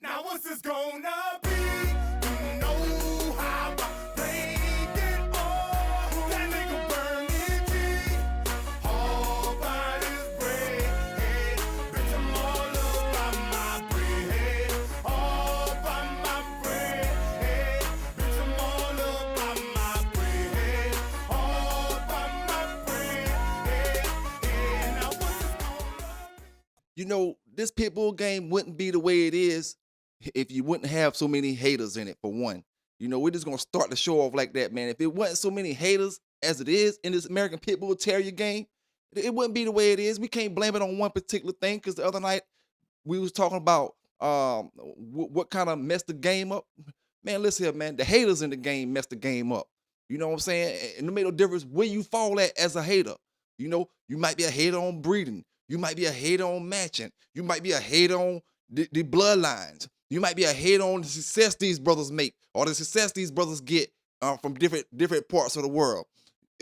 Now what's this gonna be? You know how I played it all. That nigga burning G. All by his bread. Bitch, I'm all up by my bread. All by my bread. Bitch, I'm all up by my bread. All by my bread. Now what's this gonna be? You know, this pit bull game wouldn't be the way it is if you wouldn't have so many haters in it, for one. You know, we're just gonna start the show off like that, man. If it wasn't so many haters as it is in this American Pit Bull Terrier game, it wouldn't be the way it is. We can't blame it on one particular thing because the other night we was talking about what kind of messed the game up. Man, listen here, man. The haters in the game messed the game up. You know what I'm saying? And it made no difference where you fall at as a hater. You know, you might be a hater on breeding. You might be a hater on matching. You might be a hater on the bloodlines. You might be a hater on the success these brothers make or the success these brothers get from different parts of the world.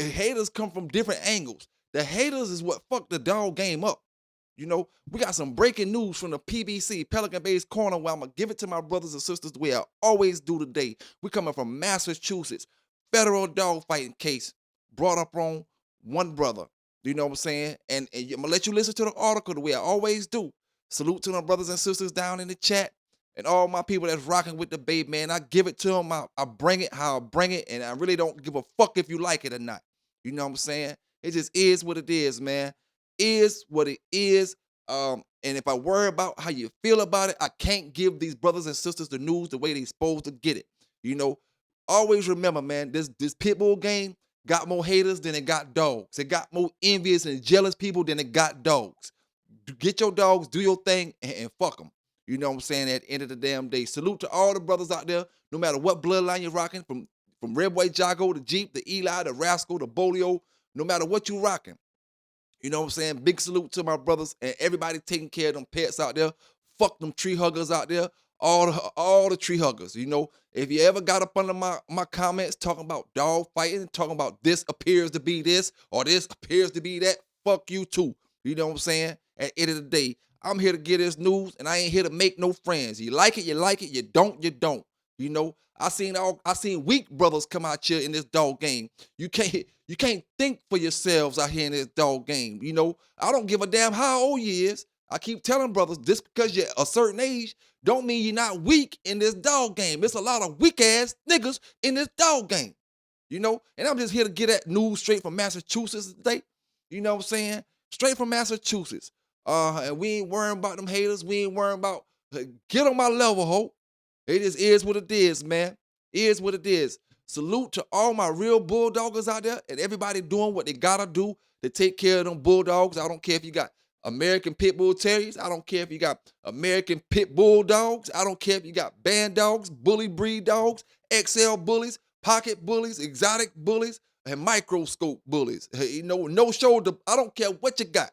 And haters come from different angles. The haters is what fucked the dog game up. You know, we got some breaking news from the PBC, Pelican Bay's Corner, where I'm going to give it to my brothers and sisters the way I always do today. We coming from Massachusetts. Federal dog fighting case brought up on one brother. You know what I'm saying? And I'm going to let you listen to the article the way I always do. Salute to my brothers and sisters down in the chat and all my people that's rocking with the babe, man. I give it to them. I bring it how I bring it, and I really don't give a fuck if you like it or not. You know what I'm saying? It just is what it is, man. Is what it is. And if I worry about how you feel about it, I can't give these brothers and sisters the news the way they're supposed to get it. You know, always remember, man, this pit bull game got more haters than it got dogs. It got more envious and jealous people than it got dogs. Get your dogs, do your thing, and fuck them. You know what I'm saying? At the end of the damn day. Salute to all the brothers out there, no matter what bloodline you're rocking, from Red White Jago, the Jeep, the Eli, the Rascal, the Bolio, no matter what you rocking. You know what I'm saying? Big salute to my brothers and everybody taking care of them pets out there. Fuck them tree huggers out there. All the tree huggers. You know, if you ever got up under my comments talking about dog fighting, talking about this appears to be this or this appears to be that, fuck you too. You know what I'm saying? At the end of the day, I'm here to get this news and I ain't here to make no friends. You like it, you like it. You don't, you don't. You know, I seen weak brothers come out here in this dog game. You can't think for yourselves out here in this dog game. You know, I don't give a damn how old you is. I keep telling brothers, just because you're a certain age, don't mean you're not weak in this dog game. It's a lot of weak ass niggas in this dog game. You know, and I'm just here to get that news straight from Massachusetts today. You know what I'm saying? Straight from Massachusetts. And we ain't worrying about them haters. We ain't worrying about get on my level, ho. It just is what it is, man. Is what it is. Salute to all my real bulldoggers out there and everybody doing what they gotta do to take care of them bulldogs. I don't care if you got American Pit Bull Terriers. I don't care if you got American Pit Bull dogs. I don't care if you got band dogs, bully breed dogs, XL bullies, pocket bullies, exotic bullies, and microscope bullies. You know, no shoulder. I don't care what you got.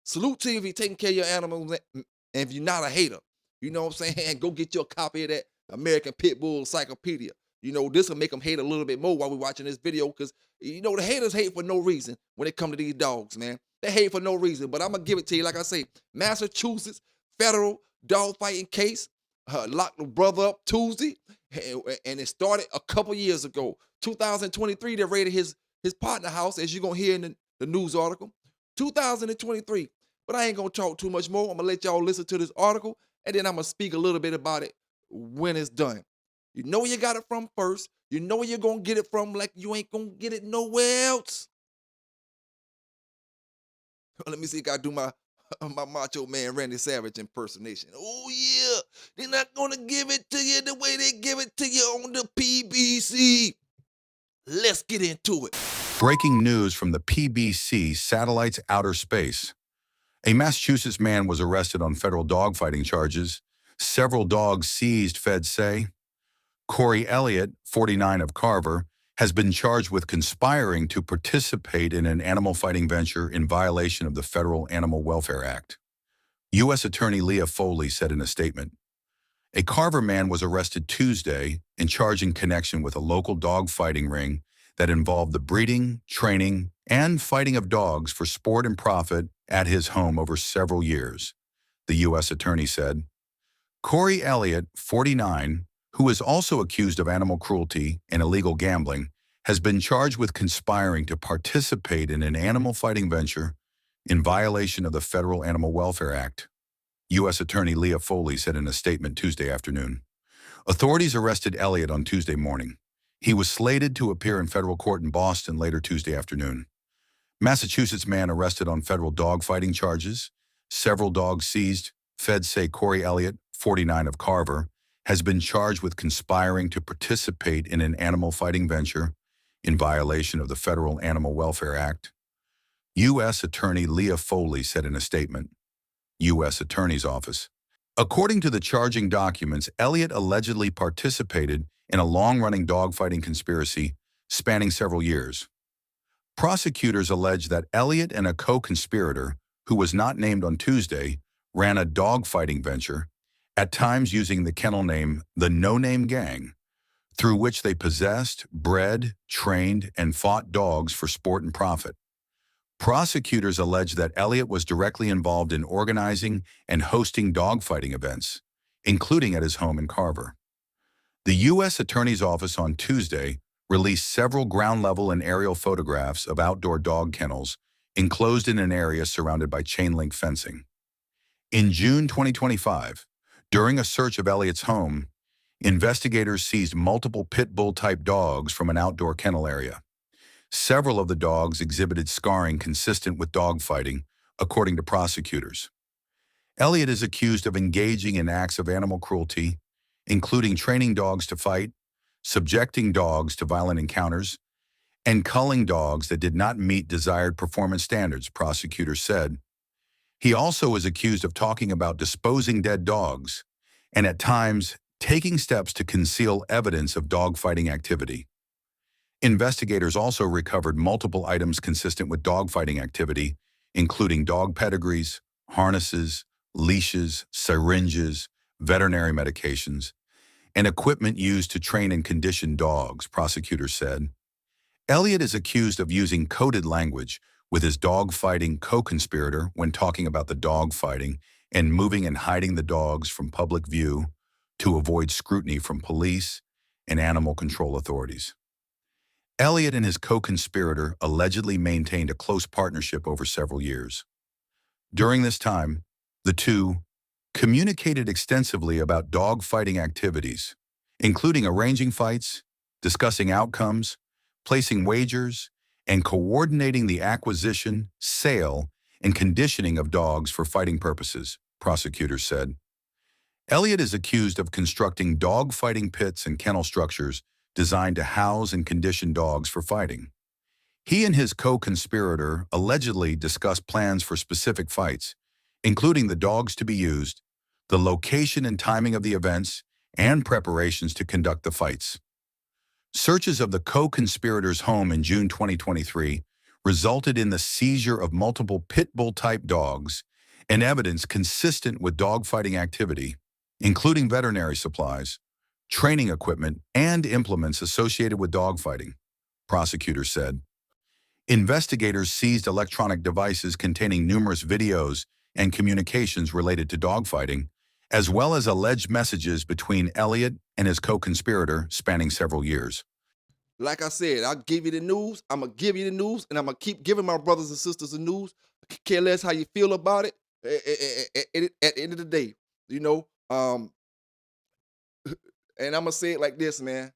Salute to you if you're taking care of your animals and if you're not a hater. You know what I'm saying? And go get you a copy of that American Pit Bull Encyclopedia. You know, this will make them hate a little bit more while we're watching this video because, you know, the haters hate for no reason when it come to these dogs, man. They hate for no reason, but I'm going to give it to you. Like I say, Massachusetts federal dog fighting case locked the brother up Tuesday, and it started a couple years ago. 2023, they raided his partner house, as you're going to hear in the news article. 2023. But I ain't going to talk too much more. I'm going to let y'all listen to this article, and then I'm going to speak a little bit about it when it's done. You know where you got it from first. You know where you're going to get it from like you ain't going to get it nowhere else. Let me see if I do my Macho Man Randy Savage impersonation. Oh, yeah. They're not going to give it to you the way they give it to you on the PBC. Let's get into it. Breaking news from the PBC Satellites Outer Space. A Massachusetts man was arrested on federal dogfighting charges. Several dogs seized, feds say. Corey Elliott, 49 of Carver, has been charged with conspiring to participate in an animal fighting venture in violation of the Federal Animal Welfare Act. U.S. Attorney Leah Foley said in a statement, a Carver man was arrested Tuesday and charged in connection with a local dog fighting ring that involved the breeding, training, and fighting of dogs for sport and profit at his home over several years, the U.S. attorney said. Corey Elliott, 49, who is also accused of animal cruelty and illegal gambling, has been charged with conspiring to participate in an animal fighting venture in violation of the Federal Animal Welfare Act, U.S. Attorney Leah Foley said in a statement Tuesday afternoon. Authorities arrested Elliott on Tuesday morning. He was slated to appear in federal court in Boston later Tuesday afternoon. Massachusetts man arrested on federal dogfighting charges. Several dogs seized. Feds say Corey Elliott, 49 of Carver, has been charged with conspiring to participate in an animal fighting venture in violation of the Federal Animal Welfare Act. U.S. Attorney Leah Foley said in a statement. U.S. Attorney's Office. According to the charging documents, Elliott allegedly participated in a long-running dogfighting conspiracy spanning several years. Prosecutors allege that Elliott and a co-conspirator, who was not named on Tuesday, ran a dogfighting venture, at times using the kennel name the No Name Gang, through which they possessed, bred, trained, and fought dogs for sport and profit. Prosecutors allege that Elliott was directly involved in organizing and hosting dogfighting events, including at his home in Carver. The U.S. Attorney's Office on Tuesday released several ground-level and aerial photographs of outdoor dog kennels enclosed in an area surrounded by chain-link fencing. In June 2025, during a search of Elliott's home, investigators seized multiple pit bull-type dogs from an outdoor kennel area. Several of the dogs exhibited scarring consistent with dogfighting, according to prosecutors. Elliott is accused of engaging in acts of animal cruelty, including training dogs to fight, subjecting dogs to violent encounters, and culling dogs that did not meet desired performance standards, prosecutors said. He also is accused of talking about disposing dead dogs and at times taking steps to conceal evidence of dogfighting activity. Investigators also recovered multiple items consistent with dogfighting activity, including dog pedigrees, harnesses, leashes, syringes, veterinary medications, and equipment used to train and condition dogs, prosecutors said. Elliott is accused of using coded language with his dog-fighting co-conspirator when talking about the dog-fighting and moving and hiding the dogs from public view to avoid scrutiny from police and animal control authorities. Elliott and his co-conspirator allegedly maintained a close partnership over several years. During this time, the two communicated extensively about dog-fighting activities, including arranging fights, discussing outcomes, placing wagers, and coordinating the acquisition, sale, and conditioning of dogs for fighting purposes, prosecutors said. Elliott is accused of constructing dog-fighting pits and kennel structures designed to house and condition dogs for fighting. He and his co-conspirator allegedly discussed plans for specific fights, including the dogs to be used, the location and timing of the events, and preparations to conduct the fights. Searches of the co-conspirator's home in June 2023 resulted in the seizure of multiple pit bull-type dogs and evidence consistent with dogfighting activity, including veterinary supplies, training equipment, and implements associated with dogfighting, prosecutors said. Investigators seized electronic devices containing numerous videos and communications related to dogfighting, as well as alleged messages between Elliott and his co-conspirator spanning several years. Like I said, I'll give you the news. I'm going to give you the news, and I'm going to keep giving my brothers and sisters the news. Care less how you feel about it. At the end of the day, you know, and I'm going to say it like this, man.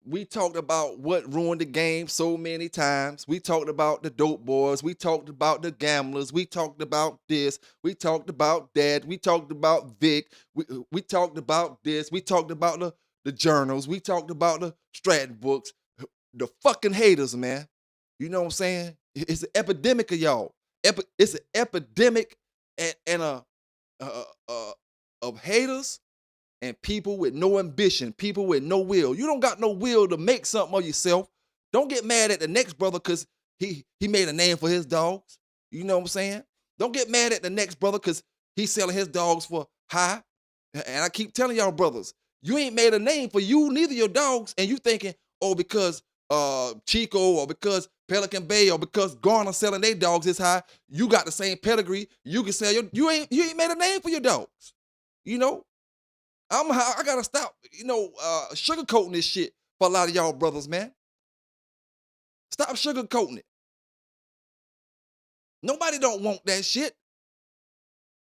We talked about what ruined the game so many times. We talked about the dope boys. We talked about the gamblers. We talked about this. We talked about that. We talked about Vic. We talked about this. We talked about the journals. We talked about the Stratton books. The fucking haters, man. You know what I'm saying? It's an epidemic of y'all. It's an epidemic and of haters and people with no ambition, people with no will. You don't got no will to make something of yourself. Don't get mad at the next brother because he made a name for his dogs. You know what I'm saying? Don't get mad at the next brother because he's selling his dogs for high. And I keep telling y'all brothers, you ain't made a name for you, neither your dogs, and you thinking, oh, because Chico or because Pelican Bay or because Garner selling their dogs is high, you got the same pedigree. You can sell you ain't made a name for your dogs. You know, I gotta stop, sugarcoating this shit for a lot of y'all brothers, man. Stop sugarcoating it. Nobody don't want that shit.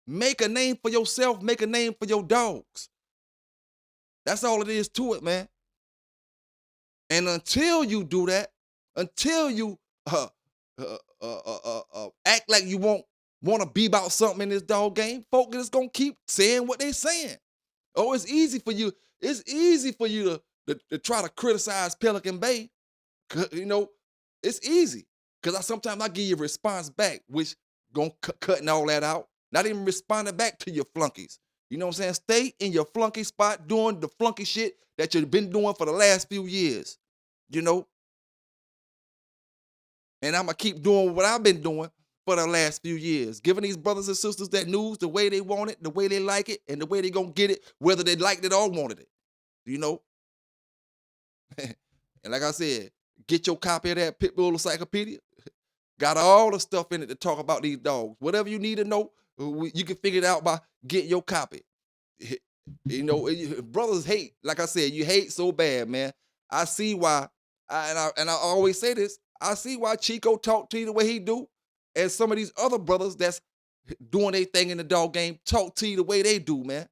Make a name for yourself, make a name for your dogs. That's all it is to it, man. And until you do that, until you act like you want to be about something in this dog game, folks is gonna keep saying what they saying. Oh, it's easy for you. It's easy for you to try to criticize Pelican Bay. You know, it's easy because sometimes I give you a response back, which gonna cutting all that out. Not even responding back to your flunkies. You know what I'm saying? Stay in your flunky spot doing the flunky shit that you've been doing for the last few years. You know, and I'm gonna keep doing what I've been doing for the last few years, giving these brothers and sisters that news the way they want it, the way they like it, and the way they gonna get it, whether they liked it or wanted it. You know, and like I said, get your copy of that Pitbull Encyclopedia. Got all the stuff in it to talk about these dogs. Whatever you need to know, you can figure it out by getting your copy. You know, brothers hate. Like I said, you hate so bad, man. I see why. And I always say this. I see why Chico talk to you the way he do, and some of these other brothers that's doing their thing in the dog game talk to you the way they do, man.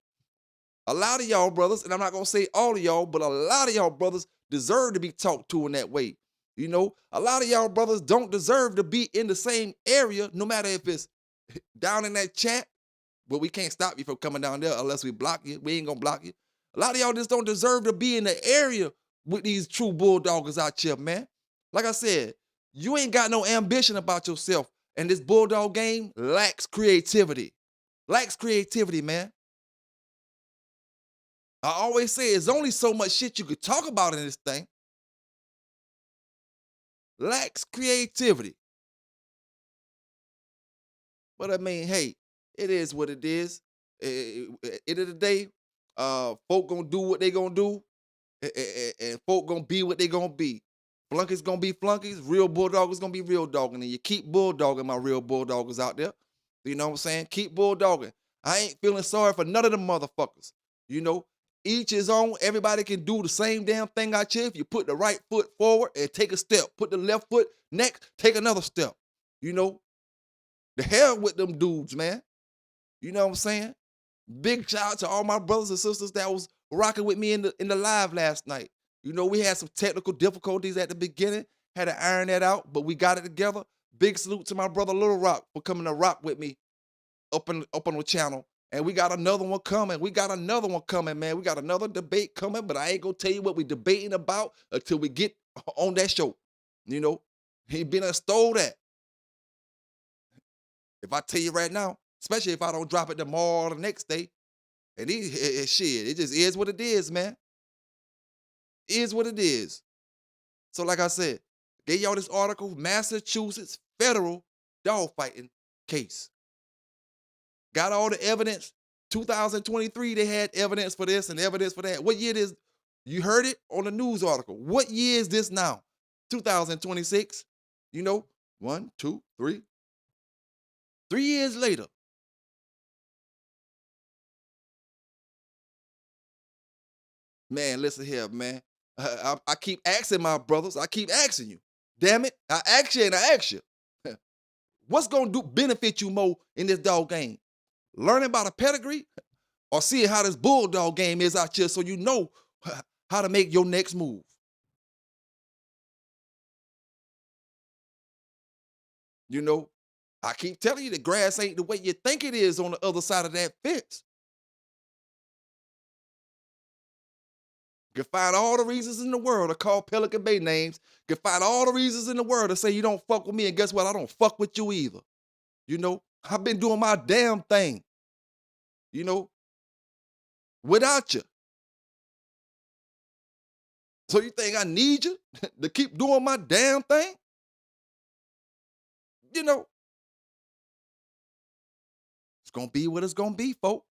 A lot of y'all brothers, and I'm not gonna say all of y'all, but a lot of y'all brothers deserve to be talked to in that way. You know, a lot of y'all brothers don't deserve to be in the same area, no matter if it's down in that chat. But we can't stop you from coming down there unless we block you. We ain't gonna block you. A lot of y'all just don't deserve to be in the area with these true bulldoggers out here, man. Like I said, you ain't got no ambition about yourself. And this bulldog game lacks creativity. Lacks creativity, man. I always say there's only so much shit you could talk about in this thing. Lacks creativity. But I mean, hey, it is what it is. End of the day, folk gonna do what they gonna do, and folk gonna be what they gonna be. Flunkies gonna be flunkies, real bulldoggers gonna be real dogging, and you keep bulldogging my real bulldoggers out there. You know what I'm saying? Keep bulldogging. I ain't feeling sorry for none of them motherfuckers. You know, each his own. Everybody can do the same damn thing out here if you put the right foot forward and take a step. Put the left foot next, take another step. You know, the hell with them dudes, man. You know what I'm saying? Big shout out to all my brothers and sisters that was rocking with me in the live last night. You know, we had some technical difficulties at the beginning, had to iron that out, but we got it together. Big salute to my brother Little Rock for coming to rock with me up on the channel. And we got another one coming. We got another one coming, man. We got another debate coming, but I ain't gonna tell you what we debating about until we get on that show. You know, he been stole that. If I tell you right now, especially if I don't drop it tomorrow or the next day, and shit, it just is what it is, man. Is what it is. So like I said, gave y'all this article, Massachusetts federal dogfighting case. Got all the evidence. 2023, they had evidence for this and evidence for that. What year it is? You heard it on the news article. What year is this now? 2026. You know, 1, 2, 3. 3 years later. Man, listen here, man. I keep asking my brothers. I keep asking you. Damn it. I ask you and I ask you. What's going to benefit you more in this dog game? Learning about a pedigree or seeing how this bulldog game is out here so you know how to make your next move? You know, I keep telling you the grass ain't the way you think it is on the other side of that fence. You can find all the reasons in the world to call Pelican Bay names. You can find all the reasons in the world to say you don't fuck with me, and guess what? I don't fuck with you either. You know, I've been doing my damn thing, you know, without you. So you think I need you to keep doing my damn thing? You know, it's going to be what it's going to be, folks.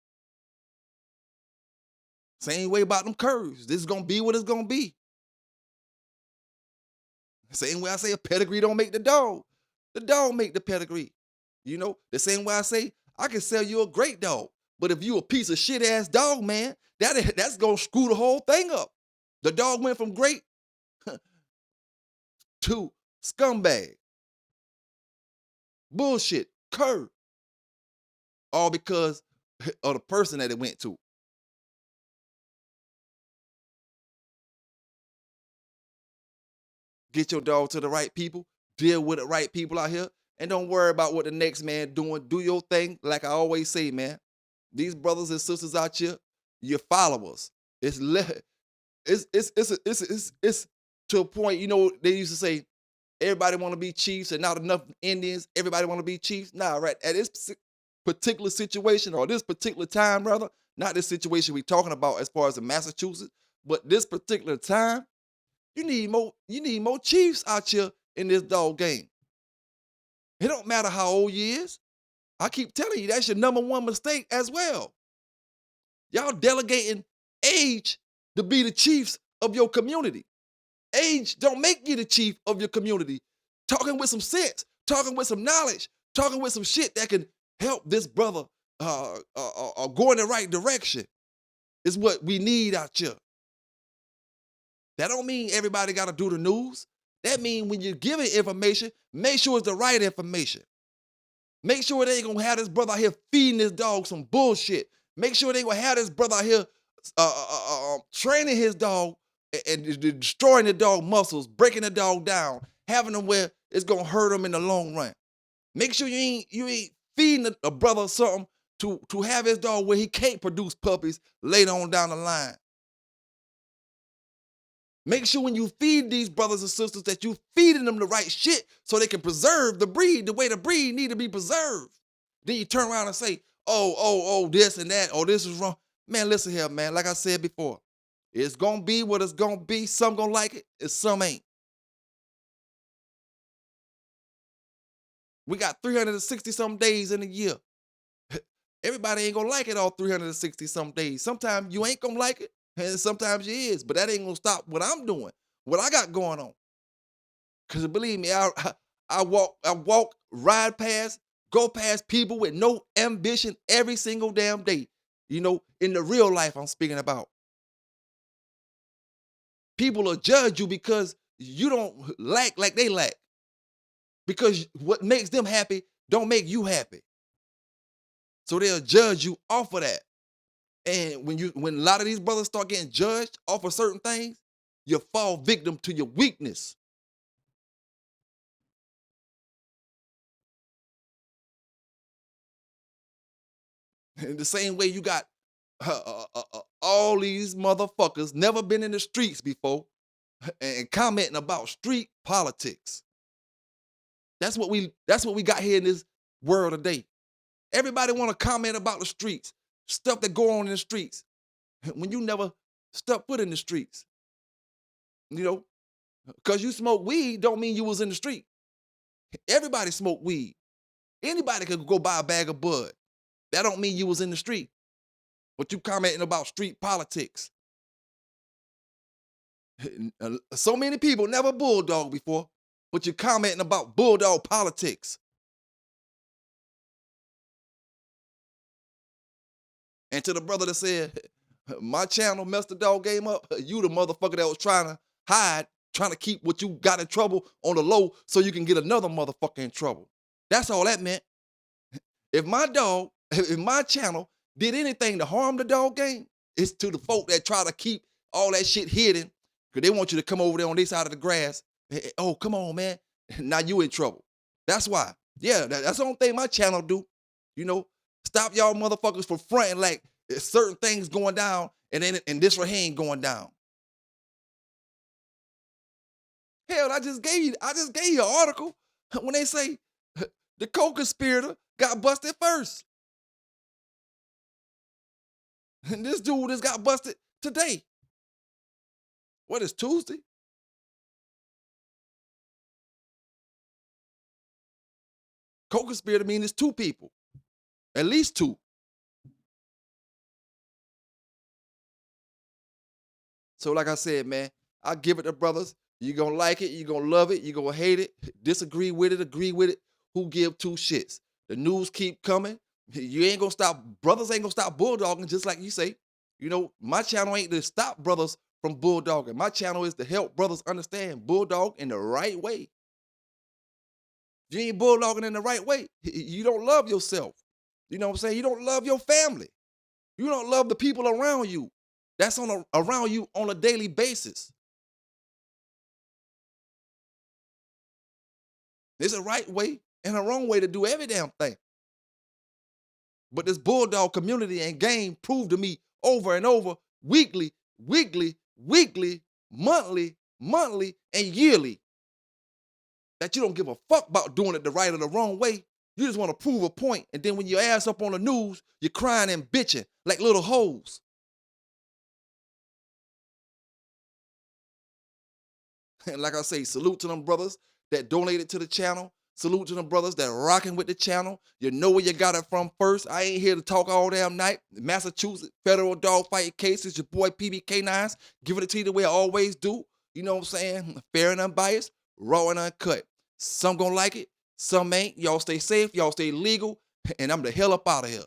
Same way about them curves. This is going to be what it's going to be. Same way I say a pedigree don't make the dog make the pedigree. You know, the same way I say I can sell you a great dog, But if you a piece of shit ass dog, man, that's gonna screw the whole thing up. The dog went from great to scumbag, bullshit, cur, all because of the person that it went to. Get your dog to the right people, deal with the right people out here, and don't worry about what the next man doing. Do your thing, like I always say, man. These brothers and sisters out here, your followers. It's it's to a point. You know, they used to say everybody want to be chiefs and not enough Indians. Everybody want to be chiefs. Nah, right at this particular situation or this particular time, rather, not this situation we talking about as far as in Massachusetts, but this particular time. You need more chiefs out here in this dog game. It don't matter how old you is. I keep telling you, that's your number one mistake as well. Y'all delegating age to be the chiefs of your community. Age don't make you the chief of your community. Talking with some sense, talking with some knowledge, talking with some shit that can help this brother go in the right direction is what we need out here. That don't mean everybody got to do the news. That mean when you're giving information, make sure it's the right information. Make sure they ain't gonna have this brother out here feeding this dog some bullshit. Make sure they gonna have this brother out here training his dog and destroying the dog muscles, breaking the dog down, having them where it's gonna hurt him in the long run. Make sure you ain't feeding a brother something to have his dog where he can't produce puppies later on down the line. Make sure when you feed these brothers and sisters that you feeding them the right shit so they can preserve the breed the way the breed need to be preserved. Then you turn around and say, oh, this and that, this is wrong. Man, listen here, man. Like I said before, it's gonna be what it's gonna be. Some gonna like it, and some ain't. We got 360 some days in a year. Everybody ain't gonna like it all 360 some days. Sometimes you ain't gonna like it. And sometimes you is, but that ain't gonna stop what I'm doing, what I got going on. Cause believe me, I walk, ride past, go past people with no ambition every single damn day. You know, in the real life I'm speaking about. People will judge you because you don't lack like they lack. Because what makes them happy don't make you happy. So they'll judge you off of that. And when a lot of these brothers start getting judged off of certain things, you fall victim to your weakness. In the same way you got all these motherfuckers never been in the streets before and commenting about street politics. That's what we got here in this world today. Everybody want to comment about the streets. Stuff that go on in the streets when you never stepped foot in the streets. You know, because you smoke weed don't mean you was in the street. Everybody smoke weed. Anybody could go buy a bag of bud. That don't mean you was in the street. But you commenting about street politics. So many people never bulldog before, but you're commenting about bulldog politics. And to the brother that said, my channel messed the dog game up, you the motherfucker that was trying to hide, trying to keep what you got in trouble on the low so you can get another motherfucker in trouble. That's all that meant. If my channel did anything to harm the dog game, it's to the folk that try to keep all that shit hidden because they want you to come over there on this side of the grass. Oh, come on, man. Now you in trouble. That's why. Yeah, that's the only thing my channel do. You know, stop y'all motherfuckers from fronting like certain things going down and this right here ain't going down. Hell, I just gave you an article when they say the co-conspirator got busted first. And this dude just got busted today. What is Tuesday? Co-conspirator means it's two people. At least two. So like I said, man, I give it to brothers. You're going to like it. You're going to love it. You're going to hate it. Disagree with it. Agree with it. Who give two shits? The news keep coming. You ain't gonna stop, brothers ain't gonna stop bulldogging, just like you say. You know, my channel ain't to stop brothers from bulldogging. My channel is to help brothers understand bulldog in the right way. If you ain't bulldogging in the right way, you don't love yourself. You know what I'm saying? You don't love your family. You don't love the people around you. That's around you on a daily basis. There's a right way and a wrong way to do every damn thing. But this bulldog community and game proved to me over and over, weekly, monthly, and yearly, that you don't give a fuck about doing it the right or the wrong way. You just want to prove a point. And then when your ass up on the news, you're crying and bitching like little hoes. And like I say, salute to them brothers that donated to the channel. Salute to them brothers that rocking with the channel. You know where you got it from first. I ain't here to talk all damn night. Massachusetts federal dog fighting cases. Your boy K9s giving it to you the way I always do. You know what I'm saying? Fair and unbiased, raw and uncut. Some gonna like it, some ain't. Y'all stay safe, y'all stay legal, and I'm the hell up out of here.